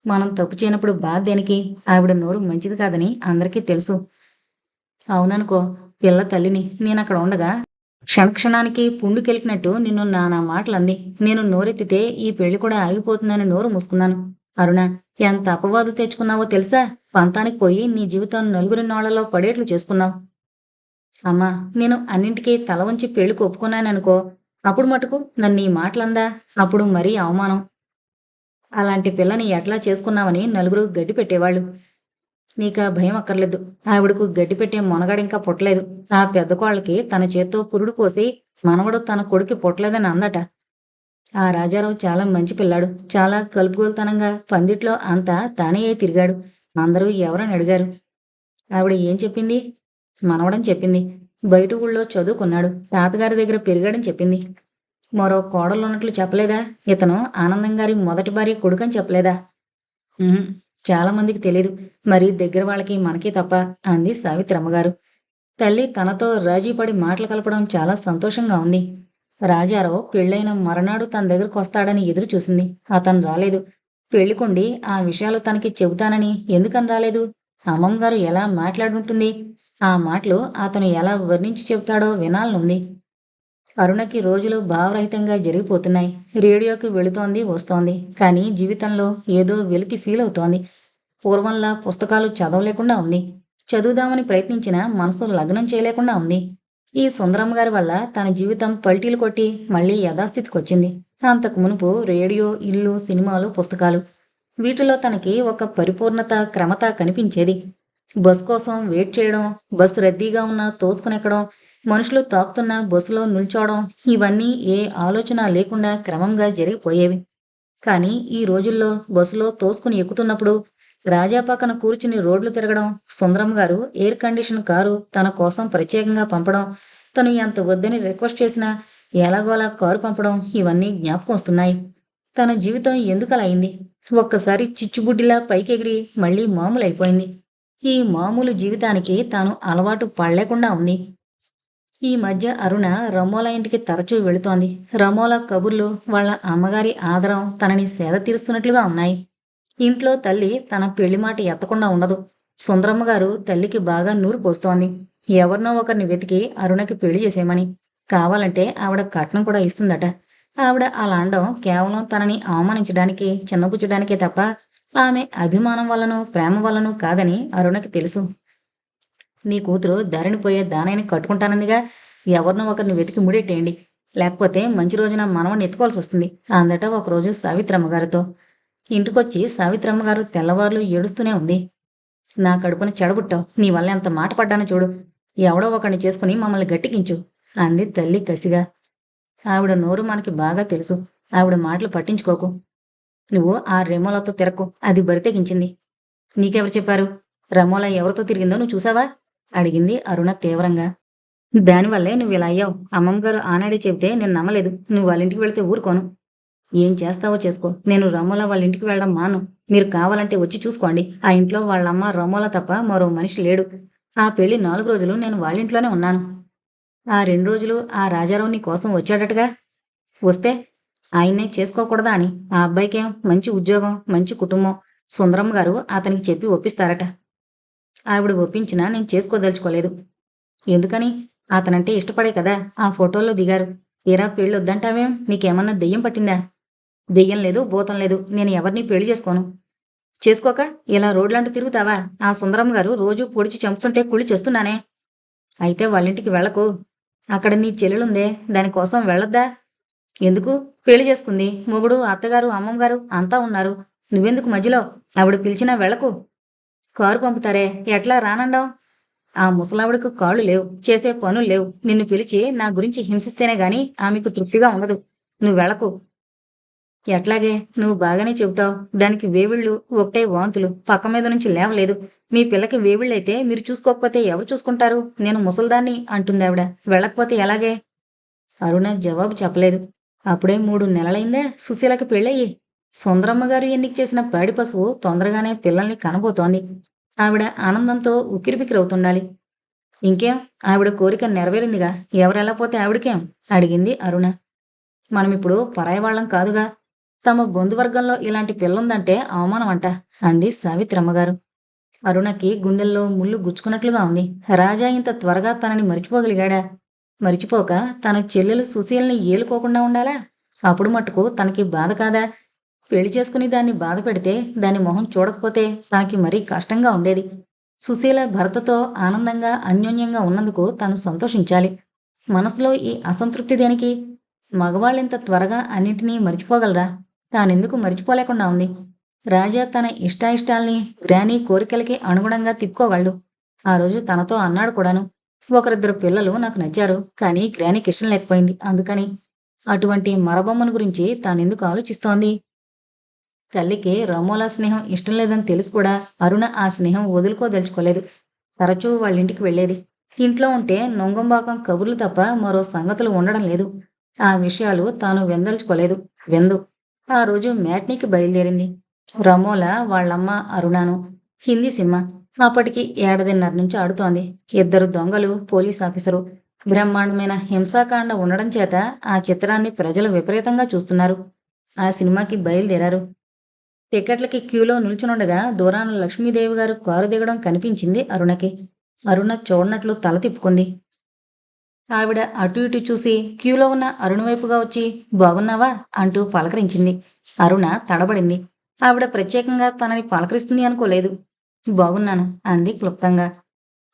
మనం తప్పు చేయనప్పుడు బాధ దేనికి? ఆవిడ నోరు మంచిది కాదని అందరికీ తెలుసు. అవుననుకో, పిల్ల తల్లిని. నేనక్కడ ఉండగా క్షణక్షణానికి పుండుకెలికినట్టు నిన్ను నానా మాటలంది. నేను నోరెత్తితే ఈ పెళ్లి కూడా ఆగిపోతుందని నోరు మూసుకున్నాను. అరుణ, ఎంత అపవాదు తెచ్చుకున్నావో తెలుసా? పంతానికి పోయి నీ జీవితాన్ని నలుగురి నోళ్లలో పడేట్లు చేసుకున్నావు. అమ్మా, నేను అన్నింటికీ తల వంచి పెళ్లికి ఒప్పుకున్నాననుకో, అప్పుడు మటుకు నన్ను ఈ మాటలందా? అప్పుడు మరీ అవమానం. అలాంటి పిల్లని ఎట్లా చేసుకున్నావని నలుగురు గడ్డి పెట్టేవాళ్ళు. నీకా భయం అక్కర్లేదు. ఆవిడకు గడ్డి పెట్టే మొనగాడింకా పుట్టలేదు. ఆ పెద్ద కోళ్ళకి తన చేత్తో పురుడు పోసి మనవడు తన కొడుకు పుట్టలేదని అందట. ఆ రాజారావు చాలా మంచి పిల్లాడు. చాలా కలుపుగోలుతనంగా పందిట్లో అంతా తానే తిరిగాడు. అందరూ ఎవరని అడిగారు. ఆవిడ ఏం చెప్పింది? మనవడని చెప్పింది. బయట ఊళ్ళో చదువుకున్నాడు. తాతగారి దగ్గర పెరిగాడని చెప్పింది. మరో కోడలున్నట్లు చెప్పలేదా? ఇతను ఆనందం గారి మొదటి భార్య కొడుకని చెప్పలేదా? చాలా మందికి తెలీదు. మరి దగ్గర వాళ్ళకి మనకి తప్ప అంది సావిత్రమ్మగారు. తల్లి తనతో రాజీపడి మాటలు కలపడం చాలా సంతోషంగా ఉంది. రాజారావు పెళ్ళైన మరనాడు తన దగ్గరకు వస్తాడని ఎదురు చూసింది. అతను రాలేదు. పెళ్లికొండి ఆ విషయాలు తనకి చెబుతానని ఎందుకని రాలేదు? అమ్మమ్మగారు ఎలా మాట్లాడుంటుంది? ఆ మాటలు అతను ఎలా వర్ణించి చెబుతాడో వినాలనుంది. అరుణకి రోజులు భావరహితంగా జరిగిపోతున్నాయి. రేడియోకి వెళుతోంది, వస్తోంది. కానీ జీవితంలో ఏదో వెలితి ఫీల్ అవుతోంది. పూర్వంలా పుస్తకాలు చదవలేకుండా ఉంది. చదువుదామని ప్రయత్నించినా మనసు లగ్నం చేయలేకుండా ఉంది. ఈ సుందరమ్మ గారి వల్ల తన జీవితం పల్టీలు కొట్టి మళ్ళీ యథాస్థితికొచ్చింది. అంతకు మునుపు రేడియో, ఇల్లు, సినిమాలు, పుస్తకాలు వీటిలో తనకి ఒక పరిపూర్ణత, క్రమత కనిపించేది. బస్ కోసం వెయిట్ చేయడం, బస్సు రద్దీగా ఉన్నా తోసుకునెక్కడం, మనుషులు తాకుతున్నా బస్సులో నిల్చోవడం, ఇవన్నీ ఏ ఆలోచన లేకుండా క్రమంగా జరిగిపోయేవి. కానీ ఈ రోజుల్లో బస్సులో తోసుకుని ఎక్కుతున్నప్పుడు రాజా పక్కన కూర్చుని రోడ్లు తిరగడం, సుందరమ్మ గారు ఎయిర్ కండిషన్ కారు తన కోసం ప్రత్యేకంగా పంపడం, తను ఎంత వద్దని రిక్వెస్ట్ చేసినా ఎలాగోలా కారు పంపడం, ఇవన్నీ జ్ఞాపకం వస్తున్నాయి. తన జీవితం ఎందుకలా అయింది? ఒక్కసారి చిచ్చుబుడ్డిలా పైకెగిరి మళ్ళీ మామూలైపోయింది. ఈ మామూలు జీవితానికి తాను అలవాటు పడలేకుండా ఉంది. ఈ మధ్య అరుణ రమోల ఇంటికి తరచూ వెళుతోంది. రమోల కబుర్లు, వాళ్ళ అమ్మగారి ఆదరం తనని సేద తీరుస్తున్నట్లుగా ఉన్నాయి. ఇంట్లో తల్లి తన పెళ్లి మాట ఎత్తకుండా ఉండదు. సుందరమ్మ గారు తల్లికి బాగా నూరు పోస్తోంది. ఎవరినో ఒకరిని వెతికి అరుణకి పెళ్లి చేసేయమని. కావాలంటే ఆవిడ కట్నం కూడా ఇస్తుందట. ఆవిడ అలా అనడం కేవలం తనని అవమానించడానికి, చిన్నపుచ్చడానికే తప్ప ఆమె అభిమానం వల్లనూ, ప్రేమ వల్లనూ కాదని అరుణకి తెలుసు. నీ కూతురు దారిని పోయే దానయ్యని కట్టుకుంటానందిగా, ఎవరినో ఒకరిని వెతికి ముడెట్టేయండి. లేకపోతే మంచి రోజున మనవణ్ణి ఎత్తుకోవాల్సి వస్తుంది అందట ఒకరోజు సావిత్రమ్మ గారితో. ఇంటికొచ్చి సావిత్రమ్మ గారు తెల్లవార్లు ఏడుస్తూనే ఉంది. నా కడుపున చెడబుట్టావు. నీ వల్ల ఎంత మాట పడ్డానో చూడు. ఎవడో ఒకరిని చేసుకుని మమ్మల్ని గట్టికించు అంది తల్లి కసిగా. ఆవిడ నోరు మనకి బాగా తెలుసు. ఆవిడ మాటలు పట్టించుకోకు. నువ్వు ఆ రెమోలతో తిరక్కు. అది బరితెగించింది. నీకెవరు చెప్పారు? రమోల ఎవరితో తిరిగిందో నువ్వు చూసావా? అడిగింది అరుణ తీవ్రంగా. దానివల్లే నువ్వు ఇలా అయ్యావు. అమ్మమ్మగారు ఆనాడే చెబితే నేను నమ్మలేదు. నువ్వు వాళ్ళ ఇంటికి వెళితే ఊరుకోను. ఏం చేస్తావో చేసుకో. నేను రమోల వాళ్ళ ఇంటికి వెళ్ళడం మాను. మీరు కావాలంటే వచ్చి చూసుకోండి. ఆ ఇంట్లో వాళ్ళమ్మ రమోల తప్ప మరో మనిషి లేడు. ఆ పెళ్లి 4 రోజులు నేను వాళ్ళింట్లోనే ఉన్నాను. ఆ 2 రోజులు ఆ రాజారావు నీ కోసం వచ్చాడటగా. వస్తే ఆయన్నే చేసుకోకూడదా అని. ఆ అబ్బాయికేం మంచి ఉద్యోగం, మంచి కుటుంబం. సుందరమ్మ గారు అతనికి చెప్పి ఒప్పిస్తారట. ఆవిడ ఒప్పించినా నేను చేసుకోదలుచుకోలేదు. ఎందుకని? అతనంటే ఇష్టపడే కదా ఆ ఫోటోల్లో దిగారు. తీరా పెళ్ళొద్దంటావేం? నీకేమన్నా దెయ్యం పట్టిందా? దెయ్యం లేదు, భూతం లేదు. నేను ఎవరినీ పెళ్లి చేసుకోను. చేసుకోక ఇలా రోడ్లంటూ తిరుగుతావా? ఆ సుందరమ్మ గారు రోజూ పొడిచి చంపుతుంటే కుళ్ళి చేస్తున్నానే. అయితే వాళ్ళింటికి వెళ్ళకు. అక్కడ నీ చెల్లెలుందే, దానికోసం వెళ్ళొద్దా? ఎందుకు? పెళ్లి చేసుకుంది. మొగుడు, అత్తగారు, అమ్మమ్మగారు అంతా ఉన్నారు. నువ్వెందుకు మధ్యలో? ఆవిడ పిలిచినా వెళ్ళకు. కారు పంపుతారే, ఎట్లా రానండావు? ఆ ముసలావిడకు కాళ్ళు లేవు, చేసే పనులు లేవు. నిన్ను పిలిచి నా గురించి హింసిస్తేనే గాని ఆమెకు తృప్తిగా ఉండదు. నువ్వు వెళ్ళకు. ఎట్లాగే? నువ్వు బాగానే చెబుతావు. దానికి వేవిళ్ళు, ఒకటే వాంతులు. పక్క మీద నుంచి లేవలేదు. మీ పిల్లకి వేవిళ్ళైతే మీరు చూసుకోకపోతే ఎవరు చూసుకుంటారు? నేను ముసల్దాన్ని అంటుందావిడ. వెళ్ళకపోతే ఎలాగే? అరుణ జవాబు చెప్పలేదు. అప్పుడే 3 నెలలైందే సుశీలకి పెళ్ళయి. సుందరమ్మ గారు ఎన్నిక చేసిన పాడి పశువు తొందరగానే పిల్లల్ని కనబోతోంది. ఆవిడ ఆనందంతో ఉక్కిరిబిక్కిరవుతుండాలి. ఇంకేం? ఆవిడ కోరిక నెరవేరిందిగా. ఎవరెలా పోతే ఆవిడకేం? అడిగింది అరుణ. మనమిప్పుడు పరాయి వాళ్ళం కాదుగా. తమ బంధువర్గంలో ఇలాంటి పిల్లుందంటే అవమానమంట అంది సావిత్రమ్మగారు. అరుణకి గుండెల్లో ముళ్ళు గుచ్చుకున్నట్లుగా ఉంది. రాజా ఇంత త్వరగా తనని మరిచిపోగలిగాడా? మరిచిపోక తన చెల్లెలు సుశీల్ని ఏలుకోకుండా ఉండాలా? అప్పుడు మట్టుకు తనకి బాధ కాదా? పెళ్లి చేసుకుని దాన్ని బాధ పెడితే, దాని మొహం చూడకపోతే తనకి మరీ కష్టంగా ఉండేది. సుశీల భర్తతో ఆనందంగా, అన్యోన్యంగా ఉన్నందుకు తను సంతోషించాలి. మనసులో ఈ అసంతృప్తి దేనికి? మగవాళ్ళింత త్వరగా అన్నింటినీ మరిచిపోగలరా? తానెందుకు మరిచిపోలేకుండా ఉంది? రాజా తన ఇష్టాయిష్టాల్ని, గ్రానీ కోరికలకి అనుగుణంగా తిప్పుకోగలడు. ఆ రోజు తనతో అన్నాడు కూడాను. ఒకరిద్దరు పిల్లలు నాకు నచ్చారు, కానీ గ్రానీకి ఇష్టం లేకపోయింది. అందుకని అటువంటి మరబొమ్మను గురించి తానెందుకు ఆలోచిస్తోంది? తల్లికి రమోలా స్నేహం ఇష్టం లేదని తెలిసి కూడా అరుణ ఆ స్నేహం వదులుకోదలుచుకోలేదు. తరచూ వాళ్ళింటికి వెళ్ళేది. ఇంట్లో ఉంటే నొంగంబాకం కబుర్లు తప్ప మరో సంగతులు ఉండడం లేదు. ఆ విషయాలు తాను వెందల్చుకోలేదు. వెందు ఆ రోజు మ్యాట్నీకి బయలుదేరింది. రమోల వాళ్ళమ్మ అరుణాను. హిందీ సినిమా. అప్పటికి ఏడాదిన్నర నుంచి ఆడుతోంది. ఇద్దరు దొంగలు, పోలీస్ ఆఫీసరు. బ్రహ్మాండమైన హింసాకాండ ఉండడం చేత ఆ చిత్రాన్ని ప్రజలు విపరీతంగా చూస్తున్నారు. ఆ సినిమాకి బయలుదేరారు. టికెట్లకి క్యూలో నిల్చునుండగా దూరాన లక్ష్మీదేవి గారు కారు దిగడం కనిపించింది అరుణకి. అరుణ చూడనట్లు తల తిప్పుకుంది. ఆవిడ అటు ఇటు చూసి క్యూలో ఉన్న అరుణ వైపుగా వచ్చి బాగున్నావా అంటూ పలకరించింది. అరుణ తడబడింది. ఆవిడ ప్రత్యేకంగా తనని పలకరిస్తుంది అనుకోలేదు. బాగున్నాను అంది క్లుప్తంగా.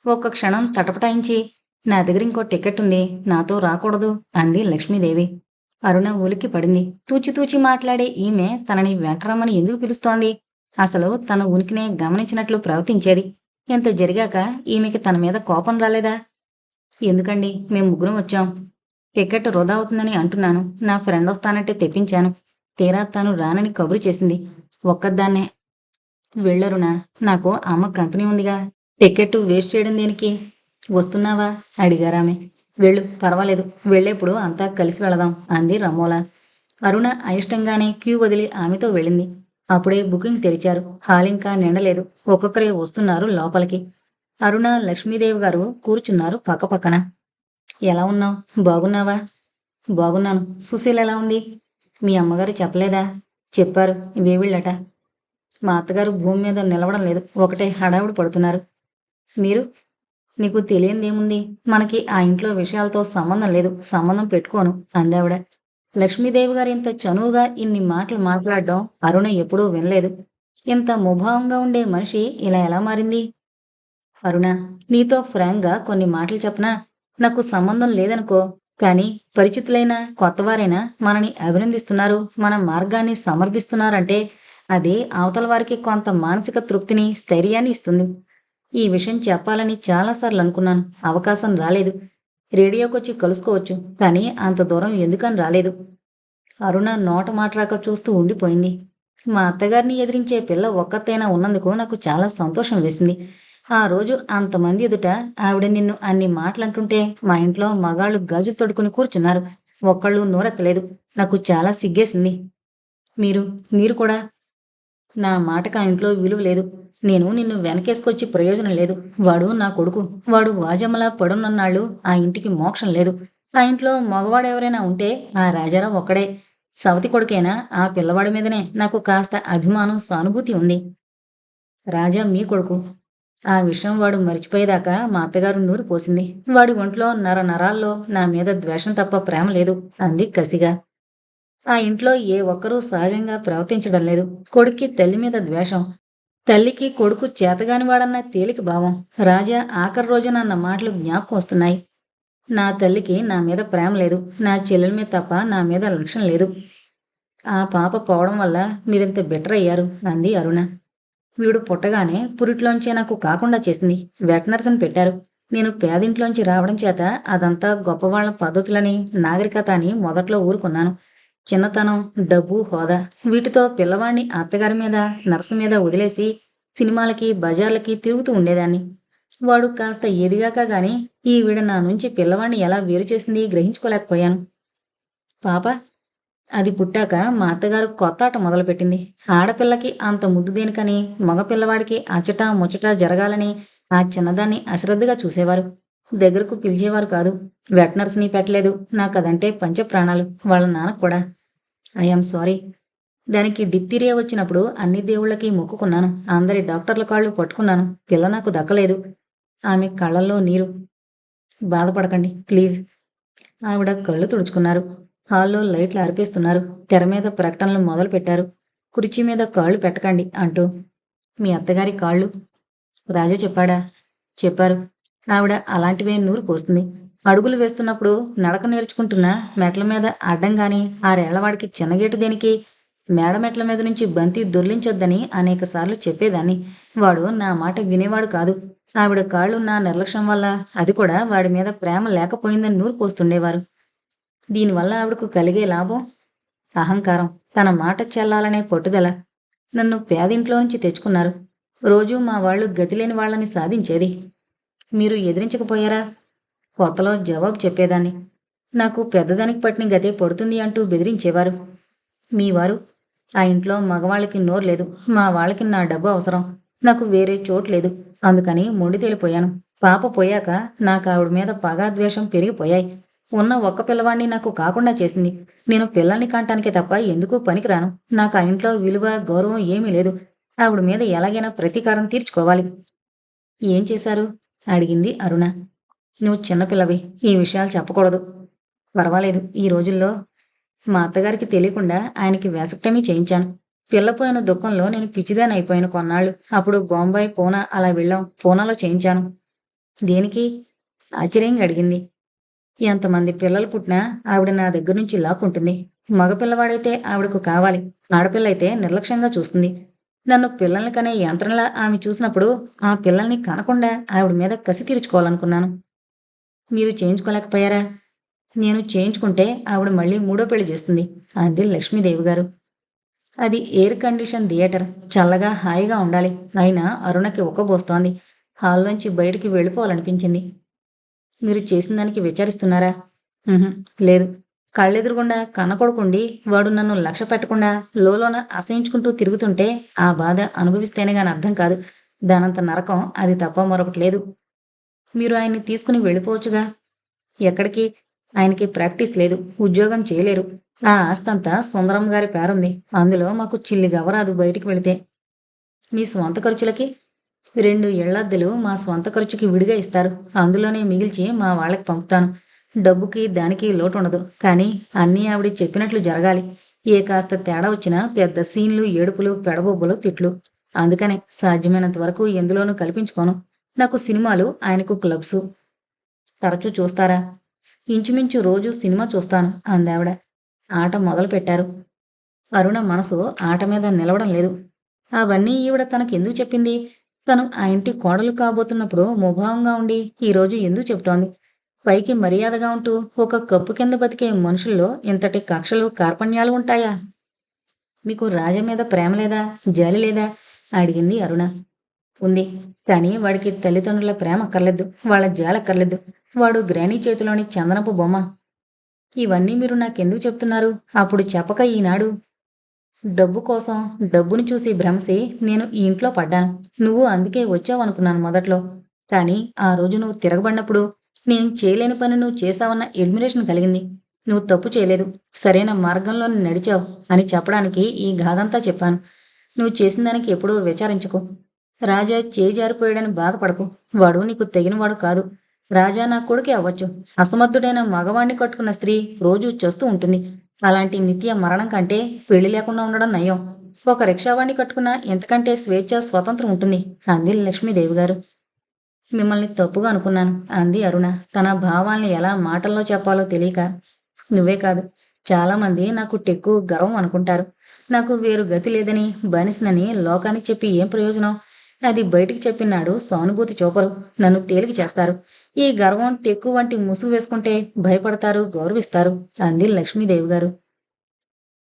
ఒక్క క్షణం తటపటాయించి నా దగ్గర ఇంకో టికెట్ ఉంది, నాతో రాకూడదు అంది లక్ష్మీదేవి. అరుణ ఉలిక్కి పడింది. తూచి తూచి మాట్లాడే ఈమె తనని వెంటరమ్మని ఎందుకు పిలుస్తోంది? అసలు తన ఉనికినే గమనించినట్లు ప్రవర్తించేది. ఇంత జరిగాక ఈమెకి తన మీద కోపం రాలేదా? ఎందుకండి, మేం ముగ్గురం వచ్చాం. టికెట్ వృధా అవుతుందని అంటున్నాను. నా ఫ్రెండ్ వస్తానంటే తెప్పించాను. తీరా తను రానని కబురు చేసింది. ఒక్కదాన్నే. వెళ్ళరునా, నాకు అమ్మ కంపెనీ ఉందిగా. టికెట్ వేస్ట్ చేయడం దేనికి? వస్తున్నావా అడిగారామె. వెళ్ళు, పర్వాలేదు. వెళ్ళేప్పుడు అంతా కలిసి వెళదాం అంది రమోల. అరుణ అయిష్టంగానే క్యూ వదిలి ఆమెతో వెళ్ళింది. అప్పుడే బుకింగ్ తెరిచారు. హాల్ ఇంకా నిండలేదు. ఒక్కొక్కరే వస్తున్నారు లోపలికి. అరుణ, లక్ష్మీదేవి గారు కూర్చున్నారు పక్కపక్కన. ఎలా ఉన్నావు? బాగున్నావా? బాగున్నాను. సుశీల్ ఎలా ఉంది? మీ అమ్మగారు చెప్పలేదా? చెప్పారు, వేవిళ్ళట. మా అత్తగారు భూమి మీద నిలవడం లేదు. ఒకటే హడావుడి పడుతున్నారు. మీరు? నీకు తెలియందేముంది? మనకి ఆ ఇంట్లో విషయాలతో సంబంధం లేదు. సంబంధం పెట్టుకోను అందావిడ. లక్ష్మీదేవి గారు ఇంత చనువుగా ఇన్ని మాటలు మాట్లాడడం అరుణ ఎప్పుడూ వినలేదు. ఇంత ముభావంగా ఉండే మనిషి ఇలా ఎలా మారింది? అరుణ, నీతో ఫ్రాంక్గా కొన్ని మాటలు చెప్పనా? నాకు సంబంధం లేదనుకో, కానీ పరిచితులైన కొత్తవారైనా మనని అభినందిస్తున్నారు, మన మార్గాన్ని సమర్థిస్తున్నారంటే అది అవతల వారికి కొంత మానసిక తృప్తిని, స్థైర్యాన్ని ఇస్తుంది. ఈ విషయం చెప్పాలని చాలాసార్లు అనుకున్నాను. అవకాశం రాలేదు. రేడియోకొచ్చి కలుసుకోవచ్చు, కానీ అంత దూరం ఎందుకని రాలేదు. అరుణ నోట మాటరాక చూస్తూ ఉండిపోయింది. మా అత్తగారిని ఎదిరించే పిల్ల ఒక్కతైనా ఉన్నందుకు నాకు చాలా సంతోషం వేసింది. ఆ రోజు అంతమంది ఎదుట ఆవిడ నిన్ను అన్ని మాటలంటుంటే మా ఇంట్లో మగాళ్ళు గాజులు తొడుకుని కూర్చున్నారు. ఒక్కళ్ళు నోరెత్తలేదు. నాకు చాలా సిగ్గేసింది. మీరు మీరు కూడా. నా మాటకు ఆ ఇంట్లో విలువ లేదు. నేను నిన్ను వెనకేసుకొచ్చి ప్రయోజనం లేదు. వాడు నా కొడుకు. వాడు వాజమ్మలా పడున్నన్నాళ్ళు ఆ ఇంటికి మోక్షం లేదు. ఆ ఇంట్లో మగవాడెవరైనా ఉంటే ఆ రాజారావు ఒక్కడే. సవతి కొడుకైనా ఆ పిల్లవాడి మీదనే నాకు కాస్త అభిమానం, సానుభూతి ఉంది. రాజా మీ కొడుకు. ఆ విషయం వాడు మర్చిపోయేదాకా మా అత్తగారు నూరు పోసింది. వాడి ఒంట్లో నరాల్లో నా మీద ద్వేషం తప్ప ప్రేమ లేదు అంది కసిగా. ఆ ఇంట్లో ఏ ఒక్కరూ సహజంగా ప్రవర్తించడం లేదు. కొడుక్కి తల్లి మీద ద్వేషం. తల్లికి కొడుకు చేతగానివాడన్న తేలిక భావం. రాజా ఆఖరి రోజున అన్న మాటలు జ్ఞాపకం వస్తున్నాయి. నా తల్లికి నా మీద ప్రేమ లేదు. నా చెల్లెల మీద తప్ప నా మీద లక్ష్యం లేదు. ఆ పాప పోవడం వల్ల మీరింత బెటర్ అయ్యారు అంది అరుణ. వీడు పుట్టగానే పురిట్లోంచే నాకు కాకుండా చేసింది. వెటనర్స్ని పెట్టారు. నేను పేదింట్లోంచి రావడం చేత అదంతా గొప్పవాళ్ల పద్ధతులని, నాగరికత అని మొదట్లో ఊరుకున్నాను. చిన్నతనం, డబ్బు, హోదా వీటితో పిల్లవాణ్ణి అత్తగారి మీద, నర్సు మీద వదిలేసి సినిమాలకి, బజార్లకి తిరుగుతూ ఉండేదాన్ని. వాడు కాస్త ఎదిగాక గాని ఈవిడ నా నుంచి పిల్లవాణ్ణి ఎలా వేరు చేసింది గ్రహించుకోలేకపోయాను. పాప అది పుట్టాక మా అత్తగారు కొత్త ఆట మొదలుపెట్టింది. ఆడపిల్లకి అంత ముద్దు దేనికని, మగపిల్లవాడికి అచ్చటా ముచ్చటా జరగాలని ఆ చిన్నదాన్ని అశ్రద్ధగా చూసేవారు. దగ్గరకు పిలిచేవారు కాదు. వెటనర్స్ని పెట్టలేదు. నాకదంటే పంచప్రాణాలు. వాళ్ళ నాన్న కూడా. I'm sorry. దానికి డిప్తీరియా వచ్చినప్పుడు అన్ని దేవుళ్ళకి మొక్కుకున్నాను. అందరి డాక్టర్ల కాళ్ళు పట్టుకున్నాను. పిల్ల నాకు దక్కలేదు. ఆమె కళ్ళల్లో నీరు. బాధపడకండి ప్లీజ్. ఆవిడ కళ్ళు తుడుచుకున్నారు. హాల్లో లైట్లు ఆర్పేస్తున్నారు. తెర మీద ప్రకటనలు మొదలుపెట్టారు. కుర్చీ మీద కాళ్ళు పెట్టకండి అంటూ. మీ అత్తగారి కాళ్ళు? రాజా చెప్పాడా? చెప్పారు. ఆవిడ అలాంటివే నూరు పోస్తుంది. అడుగులు వేస్తున్నప్పుడు నడక నేర్చుకుంటున్న మెట్ల మీద అడ్డంగాని ఆరేళ్లవాడికి చిన్నగేటు దేనికి? మేడ మెట్ల మీద నుంచి బంతి దొర్లించొద్దని అనేకసార్లు చెప్పేదాన్ని. వాడు నా మాట వినేవాడు కాదు. ఆవిడ కాళ్ళు నా నిర్లక్ష్యం వల్ల, అది కూడా వాడి మీద ప్రేమ లేకపోయిందని నూరు పోస్తుండేవారు. దీనివల్ల ఆవిడకు కలిగే లాభం? అహంకారం, తన మాట చెల్లాలనే పట్టుదల. నన్ను పేదింట్లోంచి తెచ్చుకున్నారు. రోజూ మా వాళ్ళు గతిలేని వాళ్ళని సాధించేది. మీరు ఎదిరించకపోయారా? కొత్తలో జవాబు చెప్పేదాన్ని. నాకు పెద్దదానికి పట్టిన గతే పడుతుంది అంటూ బెదిరించేవారు. మీ వారు? ఆ ఇంట్లో మగవాళ్ళకి నోరు లేదు. మా వాళ్ళకి నా డబ్బు అవసరం. నాకు వేరే చోటు లేదు. అందుకని మొండి తేలిపోయాను. పాప పోయాక నాకు ఆవిడ మీద పగ, ద్వేషం పెరిగిపోయాయి. ఉన్న ఒక్క పిల్లవాడిని నాకు కాకుండా చేసింది. నేను పిల్లల్ని కంటానికే తప్ప ఎందుకూ పనికిరాను. నాకు ఆ ఇంట్లో విలువ, గౌరవం ఏమీ లేదు. ఆవిడ మీద ఎలాగైనా ప్రతీకారం తీర్చుకోవాలి. ఏం చేశారు? అడిగింది అరుణ. నువ్వు చిన్నపిల్లవి. ఈ విషయాలు చెప్పకూడదు. పర్వాలేదు. ఈ రోజుల్లో మా అత్తగారికి తెలియకుండా ఆయనకి వాసెక్టమీ చేయించాను. పిల్లపోయిన దుఃఖంలో నేను పిచ్చిదానయిపోయాను కొన్నాళ్ళు. అప్పుడు బొంబాయి, పూనా అలా వెళ్ళాం. పూనాలో చేయించాను. దేనికి? ఆశ్చర్యంగా అడిగింది. ఎంతమంది పిల్లలు పుట్టినా ఆవిడ నా దగ్గర నుంచి లాక్కుంటుంది. మగపిల్లవాడైతే ఆవిడకు కావాలి. ఆడపిల్లయితే నిర్లక్ష్యంగా చూస్తుంది. నన్ను పిల్లల్ని కనే యంత్రంలా ఆమె చూసినప్పుడు ఆ పిల్లల్ని కనకుండా ఆవిడ మీద కసి తీర్చుకోవాలనుకున్నాను. మీరు చేయించుకోలేకపోయారా? నేను చేయించుకుంటే ఆవిడ మళ్ళీ మూడో పెళ్లి చేస్తుంది అంది లక్ష్మీదేవి గారు. అది ఎయిర్ కండిషన్ థియేటర్. చల్లగా హాయిగా ఉండాలి. అయినా అరుణకి ఉక్కబోస్తోంది. హాల్లోంచి బయటికి వెళ్ళిపోవాలనిపించింది. మీరు చేసిన దానికి విచారిస్తున్నారా? "ఉహుం, లేదు. కళ్ళెదురుగుండా కన్నకొడుకుండి వాడు నన్ను లక్ష్య పెట్టకుండా లోలోన అసహించుకుంటూ తిరుగుతుంటే ఆ బాధ అనుభవిస్తేనే గాని అర్థం కాదు. దానంత నరకం అది తప్ప మరొకటి లేదు. మీరు ఆయన్ని తీసుకుని వెళ్ళిపోవచ్చుగా. ఎక్కడికి? ఆయనకి ప్రాక్టీస్ లేదు. ఉద్యోగం చేయలేరు. ఆ ఆస్తంతా సుందరమ్మ గారి పేరుంది. అందులో మాకు చిల్లి గవ్వరాదు బయటికి వెళితే. మీ స్వంత ఖర్చులకి 2 ఇళ్లద్దెలు మా స్వంత ఖర్చుకి విడిగా ఇస్తారు. అందులోనే మిగిల్చి మా వాళ్ళకి పంపుతాను. డబ్బుకి దానికి లోటుండదు. కానీ అన్నీ ఆవిడ చెప్పినట్లు జరగాలి. ఏ కాస్త తేడా వచ్చినా పెద్ద సీన్లు, ఏడుపులు, పెడబొబ్బలు, తిట్లు. అందుకనే సాధ్యమైనంత వరకు ఎందులోనూ కల్పించుకోను. నాకు సినిమాలు, ఆయనకు క్లబ్సు. తరచూ చూస్తారా? ఇంచుమించు రోజూ సినిమా చూస్తాను అందావిడ. ఆట మొదలుపెట్టారు. అరుణ మనసు ఆట మీద నిలవడం లేదు. అవన్నీ ఈవిడ తనకెందుకు చెప్పింది? తను ఆ ఇంటి కోడలు కాబోతున్నప్పుడు ముభావంగా ఉండి ఈరోజు ఎందుకు చెబుతోంది? పైకి మర్యాదగా ఉంటూ ఒక కప్పు కింద బతికే మనుషుల్లో ఇంతటి కక్షలు, కార్పణ్యాలు ఉంటాయా? మీకు రాజా మీద ప్రేమ లేదా? జాలి లేదా? అడిగింది అరుణ. ఉంది. కానీ వాడికి తల్లిదండ్రుల ప్రేమ అక్కర్లేదు. వాళ్ళ జాలక్కర్లేదు. వాడు గ్రానీ చేతిలోని చందనపు బొమ్మ. ఇవన్నీ మీరు నాకెందుకు చెప్తున్నారు? అప్పుడు చెప్పక ఈనాడు? డబ్బు కోసం, డబ్బుని చూసి భ్రమసి నేను ఈ ఇంట్లో పడ్డాను. నువ్వు అందుకే వచ్చావనుకున్నాను మొదట్లో. కానీ ఆ రోజు నువ్వు తిరగబడినప్పుడు నేను చేయలేని పని నువ్వు చేశావన్న ఎడ్మిరేషన్ కలిగింది. నువ్వు తప్పు చేయలేదు. సరైన మార్గంలోనే నడిచావు అని చెప్పడానికి ఈ గాథంతా చెప్పాను. నువ్వు చేసిన దానికి ఎప్పుడూ విచారించకు. రాజా చేయి జారిపోయాడని బాధపడకు. వాడు నీకు తెగినవాడు కాదు. రాజా నా కొడుకే అవ్వచ్చు. అసమర్థుడైన మగవాణ్ణి కట్టుకున్న స్త్రీ రోజూ చస్తూ ఉంటుంది. అలాంటి నిత్య మరణం కంటే పెళ్లి లేకుండా ఉండడం నయం. ఒక రిక్షావాణ్ణి కట్టుకున్నా ఎంతకంటే స్వేచ్ఛ, స్వతంత్రం ఉంటుంది అంది లక్ష్మీదేవి గారు. మిమ్మల్ని తప్పుగా అనుకున్నాను అంది అరుణ తన భావాల్ని ఎలా మాటల్లో చెప్పాలో తెలియక. నువ్వే కాదు, చాలామంది నాకు టెక్కు, గర్వం అనుకుంటారు. నాకు వేరు గతి లేదని, బానిసనని లోకానికి చెప్పి ఏం ప్రయోజనం? అది బయటికి చెప్పినాడు సానుభూతి చూపరు. నన్ను తేలిక చేస్తారు. ఈ గర్వం, టెక్కు వంటి ముసుగు వేసుకుంటే భయపడతారు, గౌరవిస్తారు అంది లక్ష్మీదేవి గారు.